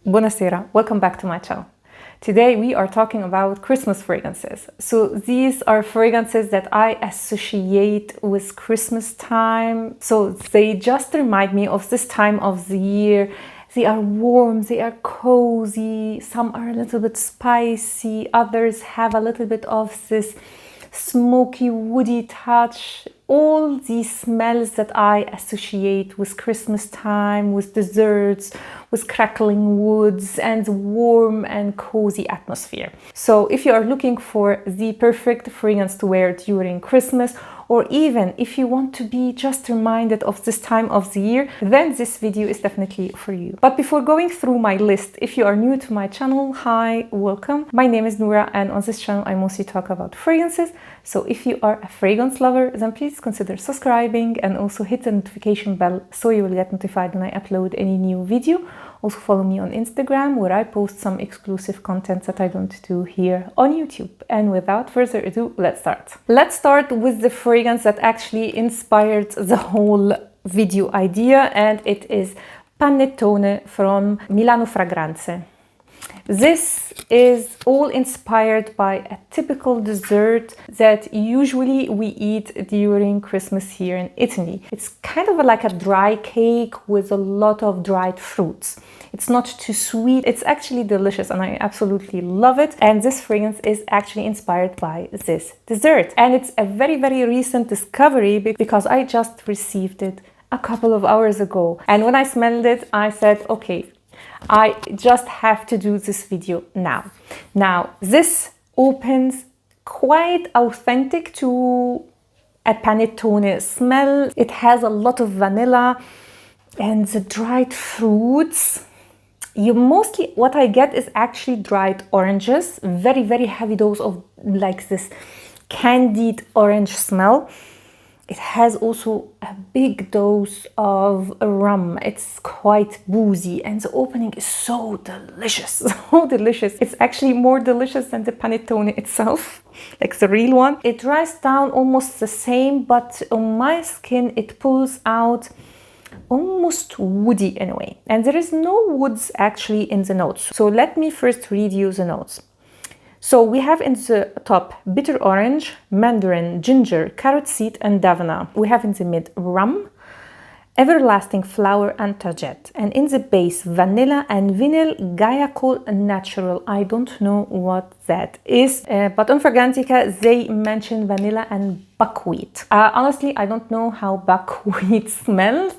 Buonasera, welcome back to my channel. Today we are talking about Christmas fragrances. So these are fragrances that I associate with Christmas time. So they just remind me of this time of the year. They are warm, they are cozy, some are a little bit spicy, others have a little bit of this smoky, woody touch. All these smells that I associate with Christmas time, with desserts, with crackling woods and warm and cozy atmosphere. So if you are looking for the perfect fragrance to wear during Christmas, or even if you want to be just reminded of this time of the year, then this video is definitely for you. But before going through my list, if you are new to my channel, hi, welcome. My name is Noura, and on this channel I mostly talk about fragrances. So if you are a fragrance lover, then please consider subscribing and also hit the notification bell so you will get notified when I upload any new video. Also follow me on Instagram, where I post some exclusive content that I don't do here on YouTube. And without further ado, let's start. Let's start with the fragrance that actually inspired the whole video idea, and it is Panettone from Milano Fragranze. This is all inspired by a typical dessert that usually we eat during Christmas here in Italy. It's kind of like a dry cake with a lot of dried fruits. It's not too sweet. It's actually delicious and I absolutely love it. And this fragrance is actually inspired by this dessert. And it's a very, very recent discovery because I just received it a couple of hours ago. And when I smelled it, I said, okay, I just have to do this video now. Now, this opens quite authentic to a panettone smell. It has a lot of vanilla and the dried fruits. What I get is actually dried oranges, very, very heavy dose of like this candied orange smell. It has also a big dose of rum. It's quite boozy and the opening is so delicious, so delicious. It's actually more delicious than the panettone itself, like the real one. It dries down almost the same, but on my skin it pulls out almost woody in a way. And there is no woods actually in the notes. So let me first read you the notes. So we have in the top bitter orange, mandarin, ginger, carrot seed and davana. We have in the mid rum, everlasting flower and tagette. And in the base vanilla and vinyl guaiacol natural. I don't know what that is, but on Fragrantica they mention vanilla and buckwheat. Honestly, I don't know how buckwheat smells,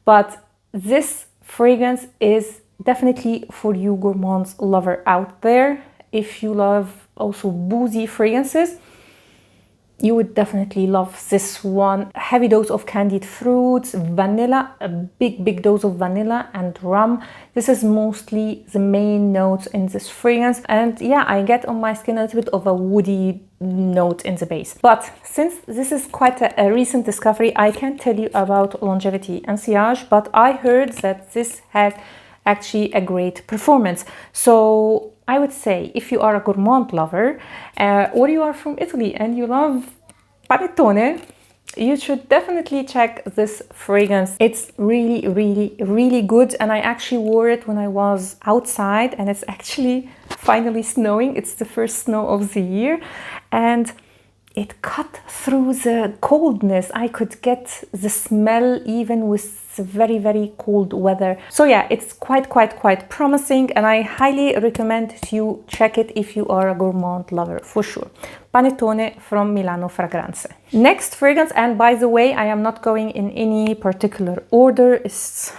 but this fragrance is definitely for you gourmands lover out there. If you love also boozy fragrances, you would definitely love this one. A heavy dose of candied fruits, vanilla, a big dose of vanilla and rum. This is mostly the main notes in this fragrance. And yeah, I get on my skin a little bit of a woody note in the base. But since this is quite a recent discovery, I can't tell you about longevity and sillage, but I heard that this has actually a great performance. So I would say if you are a gourmand lover or you are from Italy and you love panettone, you should definitely check this fragrance. It's really, really, really good. And I actually wore it when I was outside and it's actually finally snowing. It's the first snow of the year. And it cut through the coldness. I could get the smell even with the very, very cold weather. So yeah, it's quite promising and I highly recommend you check it if you are a gourmand lover for sure. Panettone from Milano Fragranze. Next fragrance, and by the way, I am not going in any particular order, is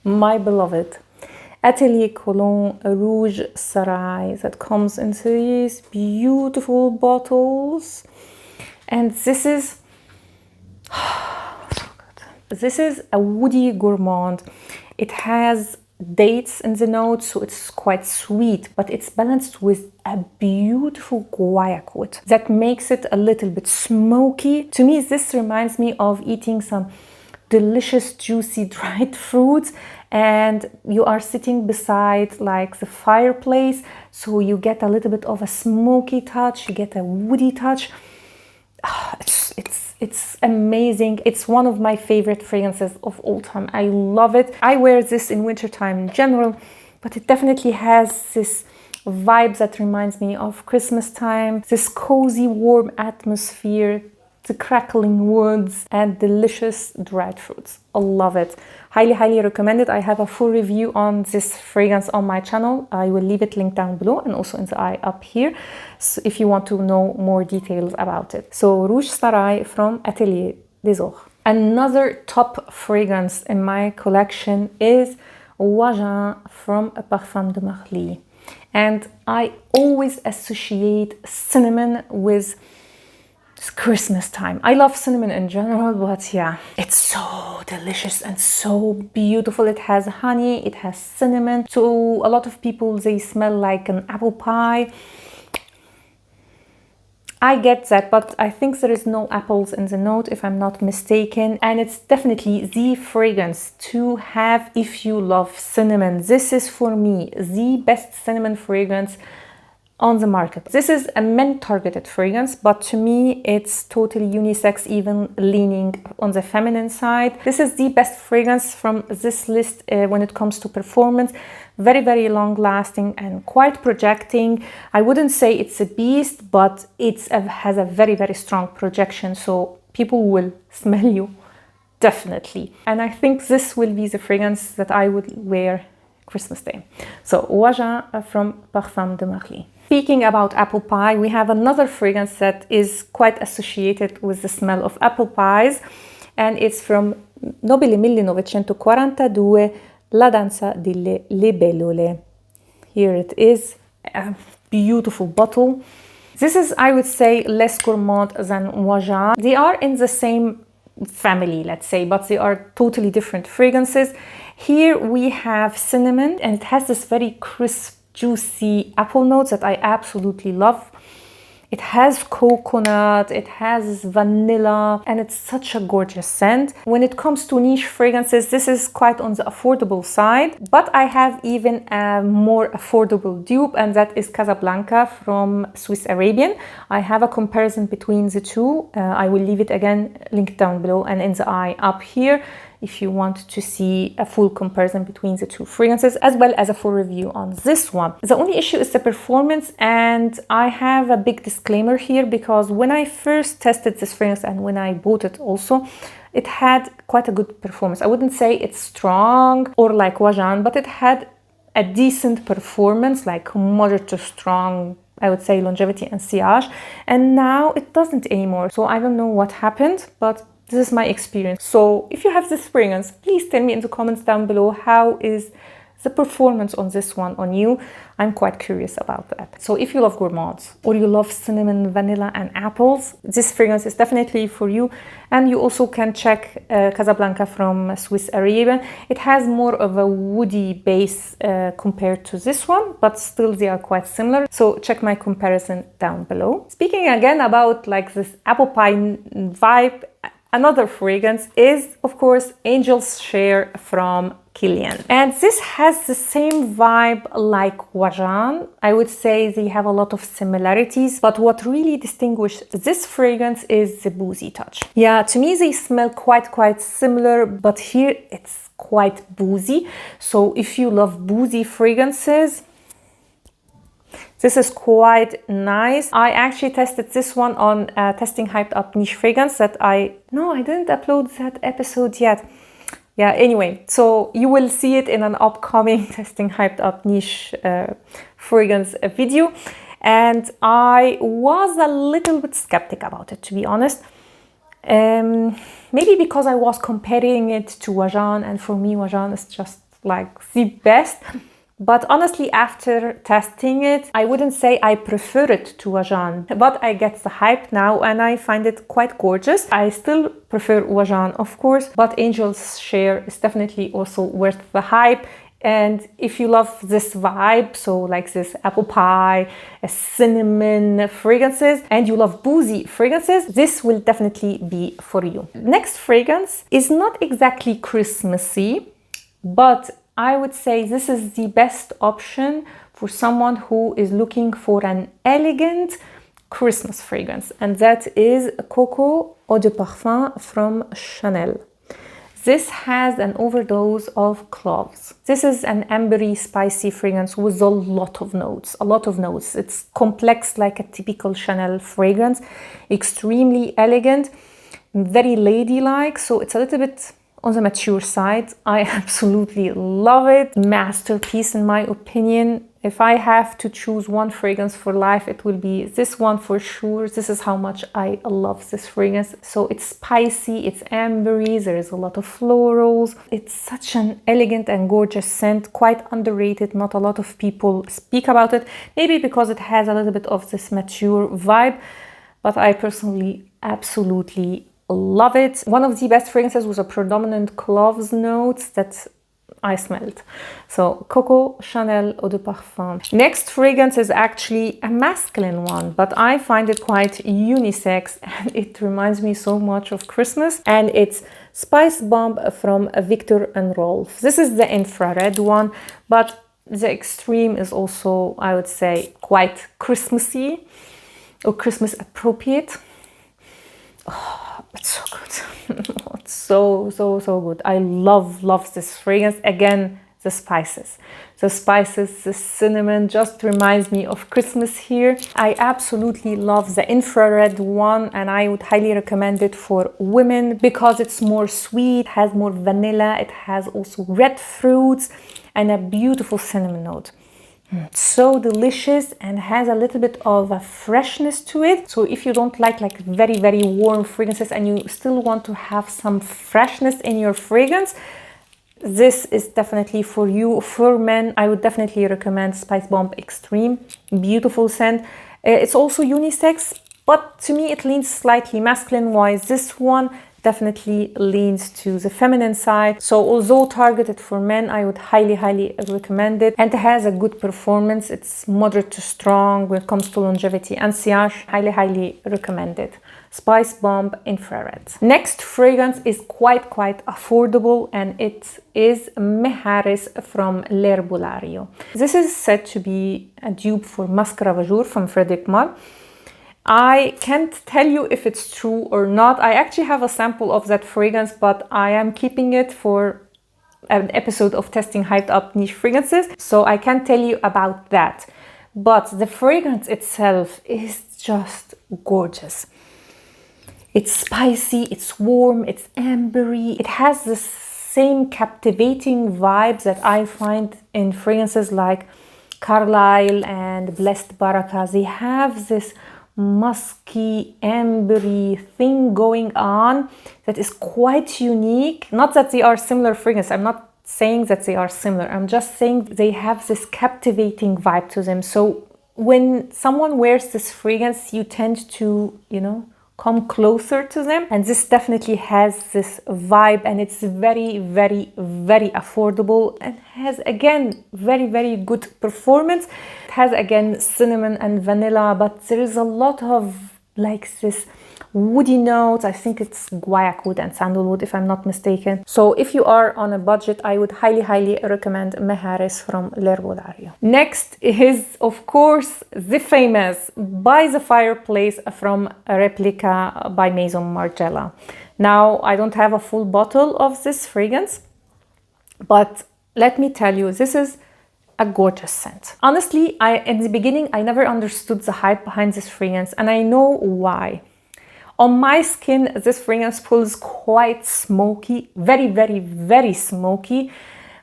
my beloved Atelier Cologne Rouge SARAY that comes in these beautiful bottles. And this is so good. This is a woody gourmand. It has dates in the notes, so it's quite sweet, but it's balanced with a beautiful guaiacol that makes it a little bit smoky. To me, this reminds me of eating some delicious juicy dried fruits and you are sitting beside like the fireplace, so you get a little bit of a smoky touch, you get a woody touch. It's amazing. It's one of my favorite fragrances of all time. I love it. I wear this in wintertime in general. but it definitely has this vibe that reminds me of Christmas time, this cozy, warm atmosphere, the crackling woods, and delicious dried fruits. I love it. Highly, highly recommend it. I have a full review on this fragrance on my channel. I will leave it linked down below and also in the eye up here, so if you want to know more details about it. So Rouge SARAY from Atelier des Ors. Another top fragrance in my collection is Wajan from Parfums de Marly. And I always associate cinnamon with Christmas time. I love cinnamon in general, but yeah, it's so delicious and so beautiful. It has honey, it has cinnamon. So a lot of people, they smell like an apple pie. I get that, but I think there is no apples in the note, if I'm not mistaken. And it's definitely the fragrance to have if you love cinnamon. This is, for me, the best cinnamon fragrance on the market. This is a men-targeted fragrance, but to me, it's totally unisex, even leaning on the feminine side. This is the best fragrance from this list when it comes to performance. Very, very long-lasting and quite projecting. I wouldn't say it's a beast, but it has a very, very strong projection, so people will smell you, definitely. And I think this will be the fragrance that I would wear Christmas Day. So Wajan from Parfums de Marly. Speaking about apple pie, we have another fragrance that is quite associated with the smell of apple pies, and it's from Nobile 1942, La Danza delle Libellule. Here it is, a beautiful bottle. This is, I would say, less gourmand than Wajan. They are in the same family, let's say, but they are totally different fragrances. Here we have cinnamon, and it has this very crisp, juicy apple notes that I absolutely love. It has coconut, it has vanilla, and it's such a gorgeous scent. When it comes to niche fragrances, this is quite on the affordable side, but I have even a more affordable dupe, and that is Casablanca from Swiss Arabian. I have a comparison between the two. I will leave it again linked down below and in the eye up here, if you want to see a full comparison between the two fragrances, as well as a full review on this one. The only issue is the performance, and I have a big disclaimer here, because when I first tested this fragrance and when I bought it also, it had quite a good performance. I wouldn't say it's strong or like Wajan, but it had a decent performance, like moderate to strong, I would say, longevity and sillage, and now it doesn't anymore. So I don't know what happened, but this is my experience. So if you have this fragrance, please tell me in the comments down below, how is the performance on this one on you? I'm quite curious about that. So if you love gourmands or you love cinnamon, vanilla and apples, this fragrance is definitely for you. And you also can check Casablanca from Swiss Arabian. It has more of a woody base compared to this one, but still they are quite similar. So check my comparison down below. Speaking again about like this apple pie vibe, another fragrance is, of course, Angel's Share from Kilian. And this has the same vibe like Wajan. I would say they have a lot of similarities, but what really distinguishes this fragrance is the boozy touch. Yeah, to me they smell quite similar, but here it's quite boozy. So if you love boozy fragrances, this is quite nice. I actually tested this one on Testing Hyped Up Niche Fragrance that I didn't upload that episode yet. Yeah, anyway, so you will see it in an upcoming Testing Hyped Up Niche Fragrance video. And I was a little bit skeptic about it, to be honest. Maybe because I was comparing it to Wajan, and for me Wajan is just like the best. But honestly, after testing it, I wouldn't say I prefer it to Wajan, but I get the hype now and I find it quite gorgeous. I still prefer Wajan, of course, but Angel's Share is definitely also worth the hype. And if you love this vibe, so like this apple pie, cinnamon fragrances, and you love boozy fragrances, this will definitely be for you. Next fragrance is not exactly Christmassy, but I would say this is the best option for someone who is looking for an elegant Christmas fragrance, and that is Coco Eau de Parfum from Chanel. This has an overdose of cloves. This is an ambery, spicy fragrance with a lot of notes, It's complex like a typical Chanel fragrance, extremely elegant, very ladylike, so it's a little bit on the mature side. I absolutely love it. Masterpiece in my opinion. If I have to choose one fragrance for life, it will be this one for sure. This is how much I love this fragrance. So it's spicy, it's ambery, there is a lot of florals. It's such an elegant and gorgeous scent, quite underrated. Not a lot of people speak about it, maybe because it has a little bit of this mature vibe, but I personally absolutely love it. One of the best fragrances with a predominant cloves notes that I smelled. So Coco Chanel Eau de Parfum. Next fragrance is actually a masculine one, but I find it quite unisex and it reminds me so much of Christmas, and it's Spice Bomb from Viktor and Rolf. This is the infrared one, but the extreme is also, I would say, quite Christmassy or Christmas appropriate. Oh, it's so good. It's so good. I love this fragrance. Again, the spices, the cinnamon just reminds me of Christmas here. I absolutely love the infrared one, and I would highly recommend it for women because it's more sweet, has more vanilla, it has also red fruits and a beautiful cinnamon note. So delicious and has a little bit of a freshness to it. So if you don't like very warm fragrances and you still want to have some freshness in your fragrance, this is definitely for you. For men, I would definitely recommend Spice Bomb Extreme. Beautiful scent. It's also unisex, but to me it leans slightly masculine, while this one definitely leans to the feminine side. So although targeted for men, I would highly recommend it, and it has a good performance. It's moderate to strong when it comes to longevity and sillage. Highly recommend it. Spice Bomb Infrared. Next fragrance is quite affordable, and it is Meharis from L'Herbolario. This is said to be a dupe for Masque Ravageur from Frédéric Malle. I can't tell you if it's true or not. I actually have a sample of that fragrance, but I am keeping it for an episode of testing hyped up niche fragrances, so I can't tell you about that. But the fragrance itself is just gorgeous. It's spicy, it's warm, it's ambery. It has the same captivating vibes that I find in fragrances like Carlisle and Blessed Baraka. They have this musky, ambery thing going on that is quite unique. Not that they are similar fragrances. I'm not saying that they are similar. I'm just saying they have this captivating vibe to them. So when someone wears this fragrance, you tend to, come closer to them. And this definitely has this vibe, and it's very affordable, and has again very good performance. It has again cinnamon and vanilla, but there is a lot of this woody notes. I think it's guaiac wood and sandalwood if I'm not mistaken. So if you are on a budget, I would highly recommend Meharis from L'Herbolario. Next is of course the famous By the Fireplace from Replica by Maison Margiela. Now I don't have a full bottle of this fragrance, but let me tell you, this is a gorgeous scent. Honestly, in the beginning I never understood the hype behind this fragrance, and I know why. On my skin, this fragrance pulls quite smoky, very smoky.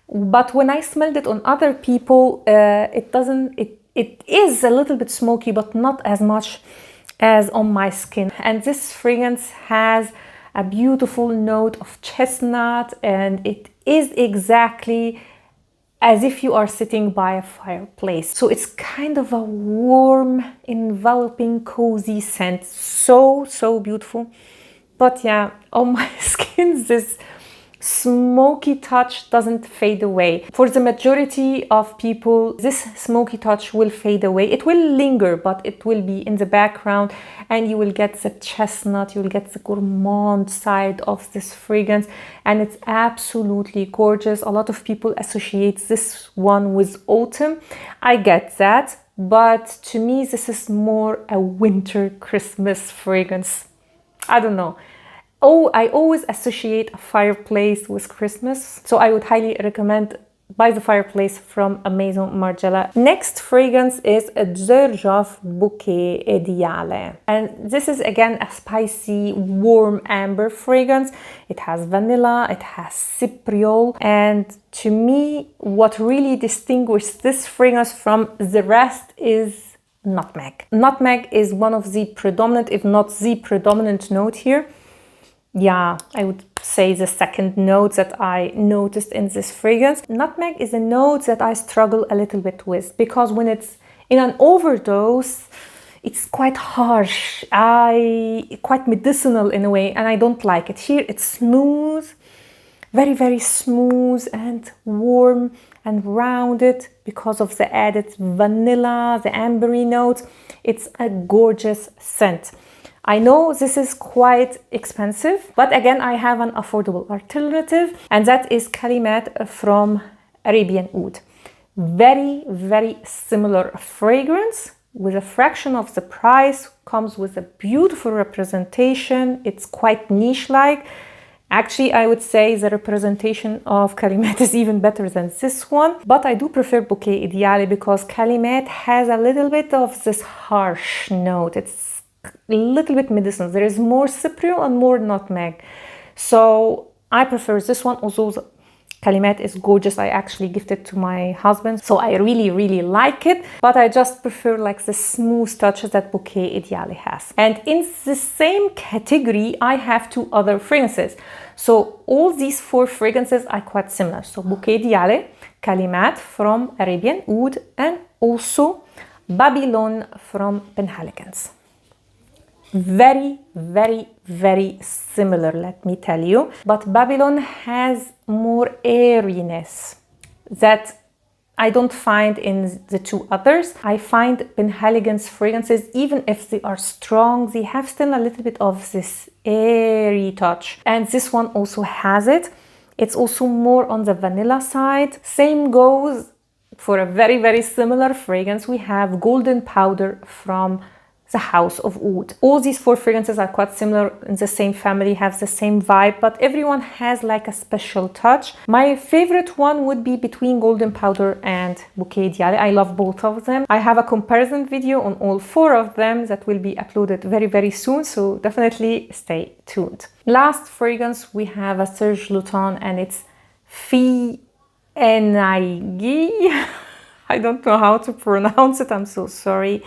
But when I smelled it on other people, it is a little bit smoky, but not as much as on my skin. And this fragrance has a beautiful note of chestnut, and it is exactly as if you are sitting by a fireplace. So it's kind of a warm, enveloping, cozy scent. So beautiful. But yeah, on my skin, this smoky touch doesn't fade away. For the majority of people, this smoky touch will fade away. It will linger, but it will be in the background, and you will get the chestnut, you will get the gourmand side of this fragrance, and it's absolutely gorgeous. A lot of people associate this one with autumn. I get that, but to me, this is more a winter Christmas fragrance. I don't know. I always associate a fireplace with Christmas, so I would highly recommend By the Fireplace from Maison Margiela. Next fragrance is a Xerjoff Bouquet Ideale. And this is again a spicy, warm amber fragrance. It has vanilla, it has cypriol. And to me, what really distinguishes this fragrance from the rest is nutmeg. Nutmeg is one of the predominant, if not the predominant note here. Yeah, I would say the second note that I noticed in this fragrance. Nutmeg is a note that I struggle a little bit with, because when it's in an overdose, it's quite harsh, quite medicinal in a way, and I don't like it. Here it's smooth, very, very smooth and warm and rounded because of the added vanilla, the ambery notes. It's a gorgeous scent. I know this is quite expensive, but again, I have an affordable alternative, and that is Kalimat from Arabian Oud. Very, very similar fragrance with a fraction of the price, comes with a beautiful representation. It's quite niche-like. Actually, I would say the representation of Kalimat is even better than this one, but I do prefer Bouquet Ideale because Kalimat has a little bit of this harsh note. It's a little bit medicinal. There is more cypriol and more nutmeg. So I prefer this one. Also, Kalimat is gorgeous. I actually gifted to my husband, so I really, really like it. But I just prefer like the smooth touches that Bouquet Ideale has. And in the same category, I have two other fragrances. So all these four fragrances are quite similar. So Bouquet Ideale, Kalimat from Arabian Oud, and also Babylon from Penhaligon's. Very, very, very similar, let me tell you. But Babylon has more airiness that I don't find in the two others. I find Penhaligon's fragrances, even if they are strong, they have still a little bit of this airy touch. And this one also has it. It's also more on the vanilla side. Same goes for a very, very similar fragrance. We have Golden Powder from the House of Oud. All these four fragrances are quite similar in the same family, have the same vibe, but everyone has like a special touch. My favorite one would be between Golden Powder and Bouquet Ideale. I love both of them. I have a comparison video on all four of them that will be uploaded very, very soon, so definitely stay tuned. Last fragrance, we have a Serge Lutens, and it's Fiancée. I don't know how to pronounce it, I'm so sorry.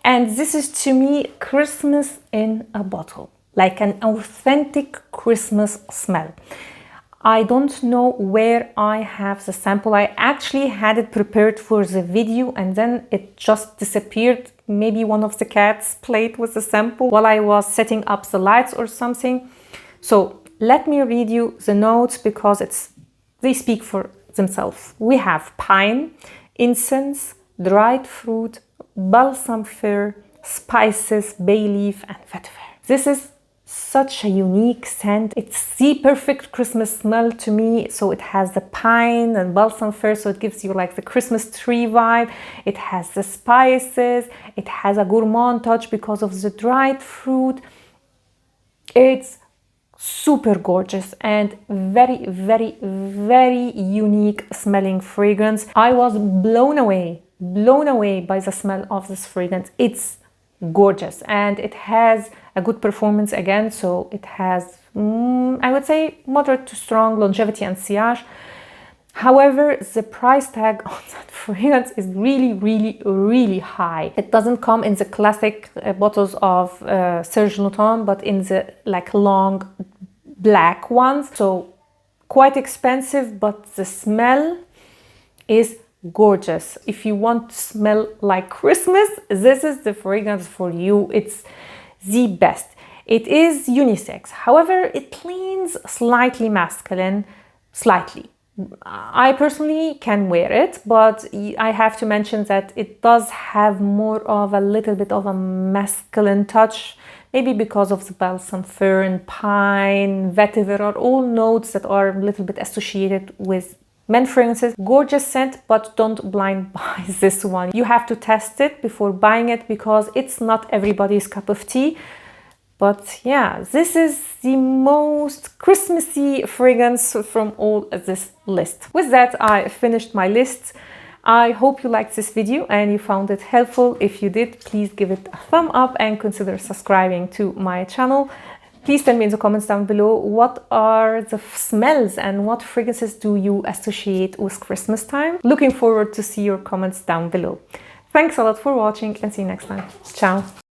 And this is, to me, Christmas in a bottle, like an authentic Christmas smell. I don't know where I have the sample. I actually had it prepared for the video and then it just disappeared. Maybe one of the cats played with the sample while I was setting up the lights or something. So let me read you the notes because they speak for themselves. We have pine, incense, dried fruit, balsam fir, spices, bay leaf, and vetiver. This is such a unique scent. It's the perfect Christmas smell to me. So it has the pine and balsam fir, so it gives you like the Christmas tree vibe. It has the spices. It has a gourmand touch because of the dried fruit. It's super gorgeous and very, very, very unique smelling fragrance. I was blown away by the smell of this fragrance. It's gorgeous and it has a good performance again. So it has, I would say, moderate to strong longevity and sillage. However, the price tag on that fragrance is really, really, really high. It doesn't come in the classic bottles of Serge Lutens, but in the like long black ones. So quite expensive, but the smell is gorgeous. If you want to smell like Christmas, this is the fragrance for you. It's the best. It is unisex. However, it leans slightly masculine, slightly. I personally can wear it, but I have to mention that it does have more of a little bit of a masculine touch, maybe because of the balsam fir and pine, vetiver are all notes that are a little bit associated with men fragrances. Gorgeous scent, but don't blind buy this one. You have to test it before buying it because it's not everybody's cup of tea. But yeah, this is the most Christmassy fragrance from all this list. With that, I finished my list. I hope you liked this video and you found it helpful. If you did, please give it a thumb up and consider subscribing to my channel. Please tell me in the comments down below, what are the smells and what fragrances do you associate with Christmas time? Looking forward to see your comments down below. Thanks a lot for watching and see you next time. Ciao!